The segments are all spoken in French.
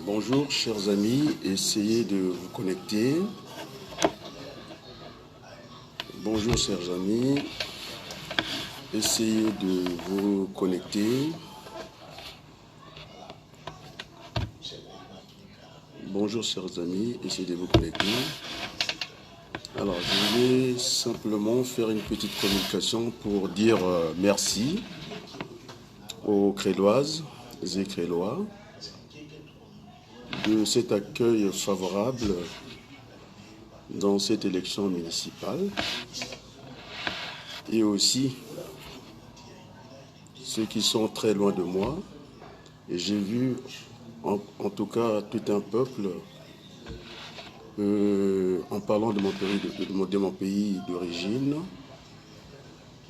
Bonjour chers amis, essayez de vous connecter. Bonjour chers amis, essayez de vous connecter. Bonjour chers amis, essayez de vous connecter. Alors je vais simplement faire une petite communication pour dire merci aux Créloises et Crélois de cet accueil favorable dans cette élection municipale et aussi ceux qui sont très loin de moi. Et j'ai vu en tout cas tout un peuple en parlant de mon pays d'origine.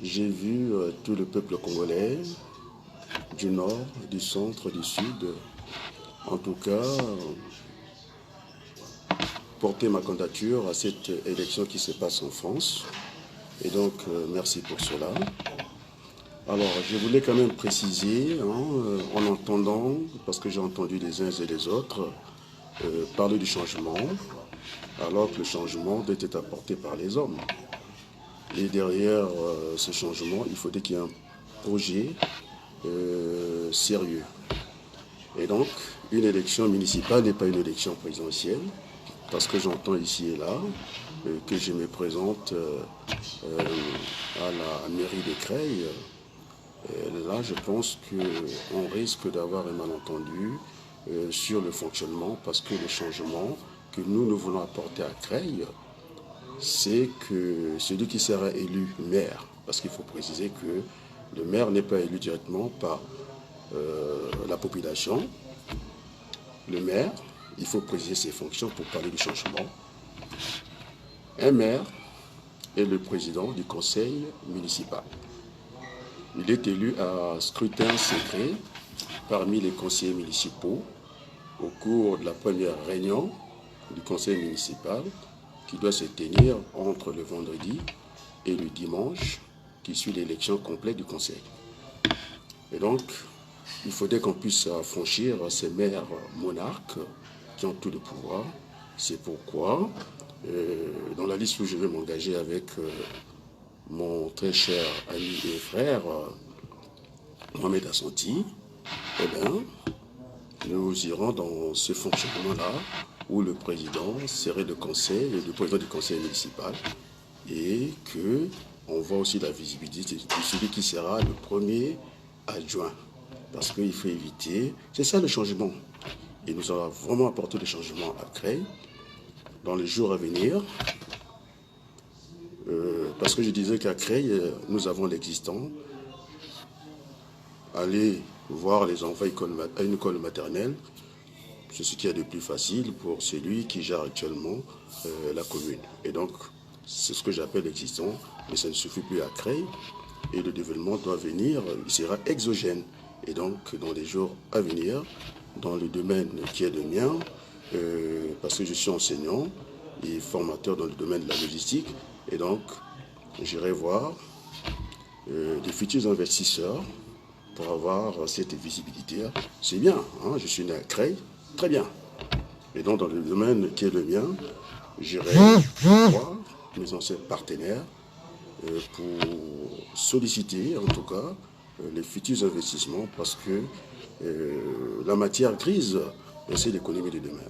J'ai vu tout le peuple congolais du nord, du centre, du sud. En tout cas, porter ma candidature à cette élection qui se passe en France. Et donc, merci pour cela. Alors, je voulais quand même préciser, en entendant, parce que j'ai entendu les uns et les autres, parler du changement, alors que le changement doit être apporté par les hommes. Et derrière ce changement, il faudrait qu'il y ait un projet sérieux. Et donc, une élection municipale n'est pas une élection présidentielle, parce que j'entends ici et là que je me présente à la mairie de Creil. Là, je pense qu'on risque d'avoir un malentendu sur le fonctionnement, parce que le changement que nous voulons apporter à Creil, c'est que celui qui sera élu maire, parce qu'il faut préciser que le maire n'est pas élu directement par la population. Le maire, il faut préciser ses fonctions pour parler du changement. Un maire est le président du conseil municipal. Il est élu à scrutin secret parmi les conseillers municipaux au cours de la première réunion du conseil municipal qui doit se tenir entre le vendredi et le dimanche qui suit l'élection complète du conseil. Et donc, il faudrait qu'on puisse affranchir ces maires monarques qui ont tout le pouvoir. C'est pourquoi, dans la liste où je vais m'engager avec mon très cher ami et frère, Mohamed Assanti, eh bien, nous irons dans ce fonctionnement-là où le président serait le président du conseil municipal et qu'on voit aussi la visibilité de celui qui sera le premier adjoint. Parce qu'il faut éviter, c'est ça le changement. Et nous allons vraiment apporter le changement à Creil dans les jours à venir. Parce que je disais qu'à Creil, nous avons l'existant. Aller voir les enfants à une école maternelle, c'est ce qu'il y a de plus facile pour celui qui gère actuellement la commune. Et donc, c'est ce que j'appelle l'existant, mais ça ne suffit plus à Creil. Et le développement doit venir, il sera exogène. Et donc, dans les jours à venir, dans le domaine qui est le mien, parce que je suis enseignant et formateur dans le domaine de la logistique, et donc, j'irai voir des futurs investisseurs pour avoir cette visibilité. C'est bien, je suis né à Creil, très bien. Et donc, dans le domaine qui est le mien, j'irai voir mes anciens partenaires pour solliciter, en tout cas, les futurs investissements, parce que la matière grise, c'est l'économie de demain.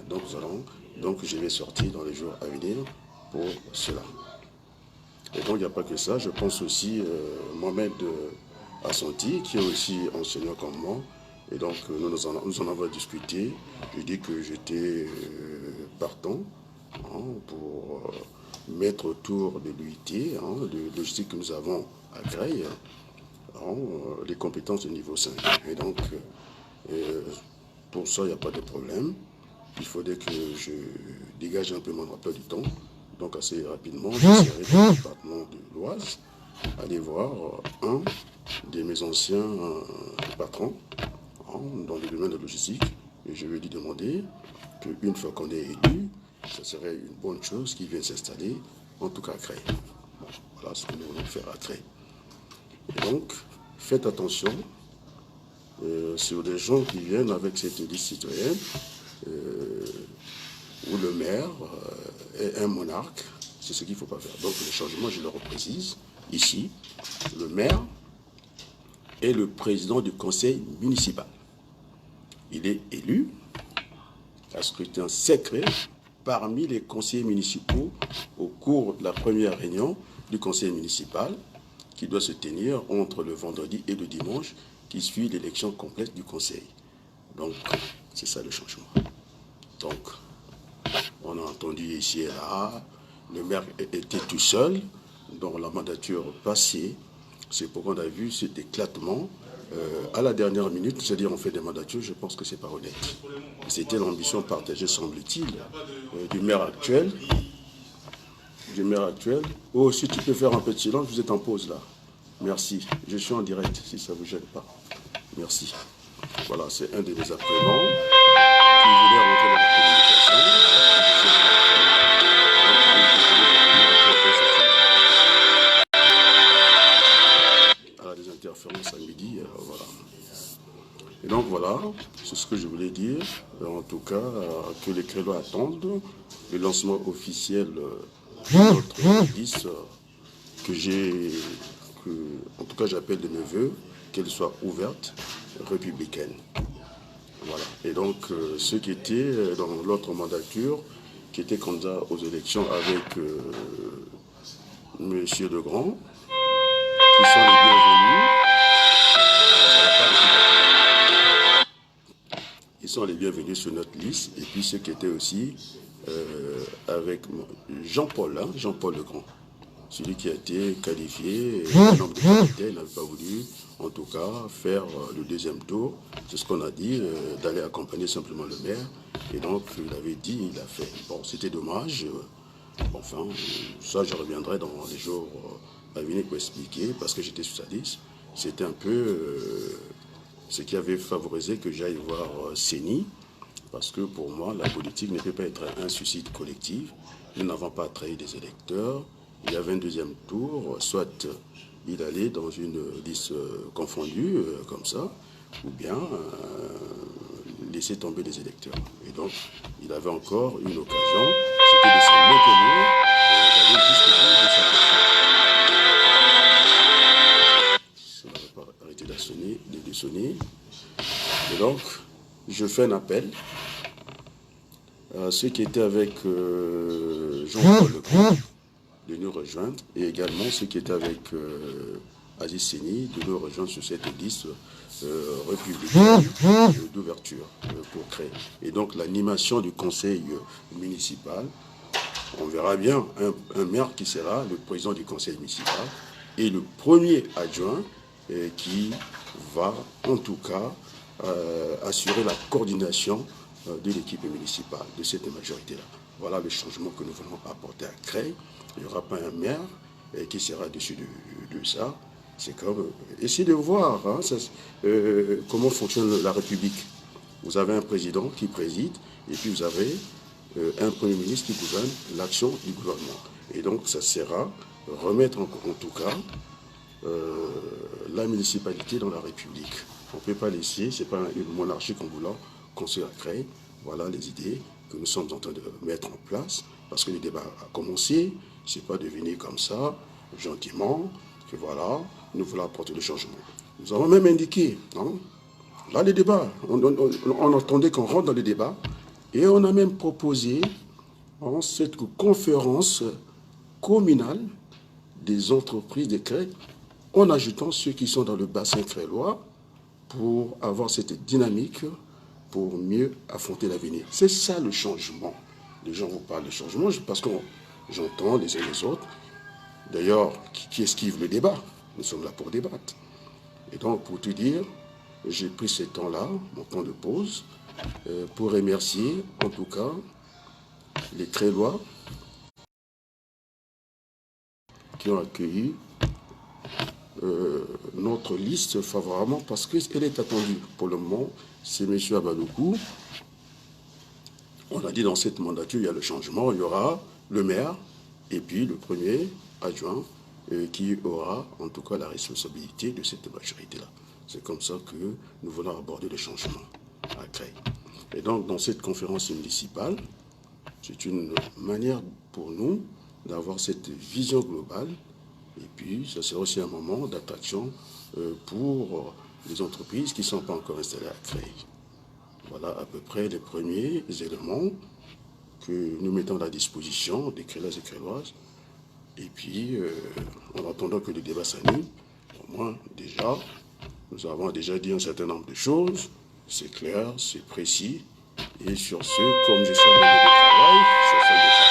Donc, je vais sortir dans les jours à venir pour cela. Et donc, il n'y a pas que ça. Je pense aussi Mohamed Assanti, qui est aussi enseignant comme moi. Et donc, nous en avons discuté. Je dis que j'étais partant pour mettre autour de l'UIT, de logistique que nous avons à Creil, les compétences de niveau 5. Et donc, pour ça, il n'y a pas de problème. Il faudrait que je dégage un peu mon emploi du temps. Donc, assez rapidement, je serai dans le département de l'Oise, aller voir un de mes anciens patrons dans le domaine de la logistique. Et je vais lui demander qu'une fois qu'on est élu, ce serait une bonne chose qu'il vienne s'installer, en tout cas à Creil. Bon, voilà ce que nous voulons faire à Creil. Et donc, faites attention sur les gens qui viennent avec cette liste citoyenne. où le maire est un monarque. C'est ce qu'il ne faut pas faire. Donc le changement, je le reprécise ici, le maire est le président du conseil municipal. Il est élu à scrutin secret parmi les conseillers municipaux au cours de la première réunion du conseil municipal qui doit se tenir entre le vendredi et le dimanche qui suit l'élection complète du conseil. Donc, c'est ça le changement. Donc, on a entendu ici et là, le maire était tout seul dans la mandature passée. C'est pourquoi on a vu cet éclatement à la dernière minute, c'est-à-dire on fait des mandatures, je pense que c'est pas honnête. C'était l'ambition partagée, semble-t-il, du maire actuel. Oh, si tu peux faire un peu de silence, vous êtes en pause là. Merci. Je suis en direct, si ça ne vous gêne pas. Merci. Voilà, c'est un de mes apprenants qui voulait rentrer dans la communication. À des interférences à midi, voilà. Et donc voilà, c'est ce que je voulais dire. En tout cas, que les créoles attendent le lancement officiel de notre liste en tout cas j'appelle de mes voeux, qu'elle soit ouverte, républicaine. Voilà. Et donc ceux qui étaient dans l'autre mandature, qui étaient candidats aux élections avec Monsieur Legrand, qui sont les bienvenus. Ils sont les bienvenus sur notre liste. Et puis ceux qui étaient aussi avec Jean-Paul Legrand. Celui qui a été qualifié, un nombre de candidats, il n'avait pas voulu, en tout cas, faire le deuxième tour. C'est ce qu'on a dit, d'aller accompagner simplement le maire. Et donc, il avait dit, il a fait. Bon, c'était dommage. Enfin, ça, je reviendrai dans les jours à venir pour expliquer, parce que j'étais sur sa liste. C'était un peu ce qui avait favorisé que j'aille voir Séni, parce que pour moi, la politique ne peut pas être un suicide collectif. Nous n'avons pas trahi des électeurs. Il y avait un deuxième tour, soit il allait dans une liste confondue, comme ça, ou bien laisser tomber les électeurs. Et donc, il avait encore une occasion, c'était de se maintenir et d'aller jusqu'au bout de sa personne. Ça n'avait pas arrêté de sonner. Et donc, je fais un appel à ceux qui étaient avec Jean-Paul Legrand de nous rejoindre, et également ceux qui étaient avec Aziz Séni de nous rejoindre sur cette liste républicaine d'ouverture pour créer. Et donc l'animation du conseil municipal, on verra bien un maire qui sera le président du conseil municipal et le premier adjoint qui va en tout cas assurer la coordination de l'équipe municipale, de cette majorité-là. Voilà le changement que nous voulons apporter à Creil. Il n'y aura pas un maire qui sera dessus de ça. C'est comme essayer de voir comment fonctionne la République. Vous avez un président qui préside et puis vous avez un Premier ministre qui gouverne l'action du gouvernement. Et donc ça sera remettre en tout cas la municipalité dans la République. On ne peut pas laisser, ce n'est pas une monarchie qu'on voulait construire à Creil. Voilà les idées que nous sommes en train de mettre en place, parce que le débat a commencé, c'est pas devenu comme ça, gentiment, que voilà, nous voulons apporter le changement. Nous avons même indiqué, là les débats, on attendait qu'on rentre dans les débats, et on a même proposé cette conférence communale des entreprises de Creil, en ajoutant ceux qui sont dans le bassin crélois, pour avoir cette dynamique, pour mieux affronter l'avenir. C'est ça le changement. Les gens vous parlent de changement parce que j'entends les uns les autres. D'ailleurs, qui esquive le débat? Nous sommes là pour débattre. Et donc, pour tout dire, j'ai pris ce temps-là, mon temps de pause, pour remercier, en tout cas, les Crélois qui ont accueilli notre liste favorablement parce qu'elle est attendue. Pour le moment, c'est M. Abadoukou. On a dit dans cette mandature, il y a le changement, il y aura le maire et puis le premier adjoint qui aura en tout cas la responsabilité de cette majorité-là. C'est comme ça que nous voulons aborder le changement à Creil. Et donc, donc, dans cette conférence municipale, c'est une manière pour nous d'avoir cette vision globale. Et puis, ça sera aussi un moment d'attraction pour les entreprises qui ne sont pas encore installées à Creil. Voilà à peu près les premiers éléments que nous mettons à la disposition des Créois et Créoises. Et puis, en attendant que le débat s'anime, au moins, déjà, nous avons déjà dit un certain nombre de choses. C'est clair, c'est précis. Et sur ce, comme je suis en mode de travail, ça fait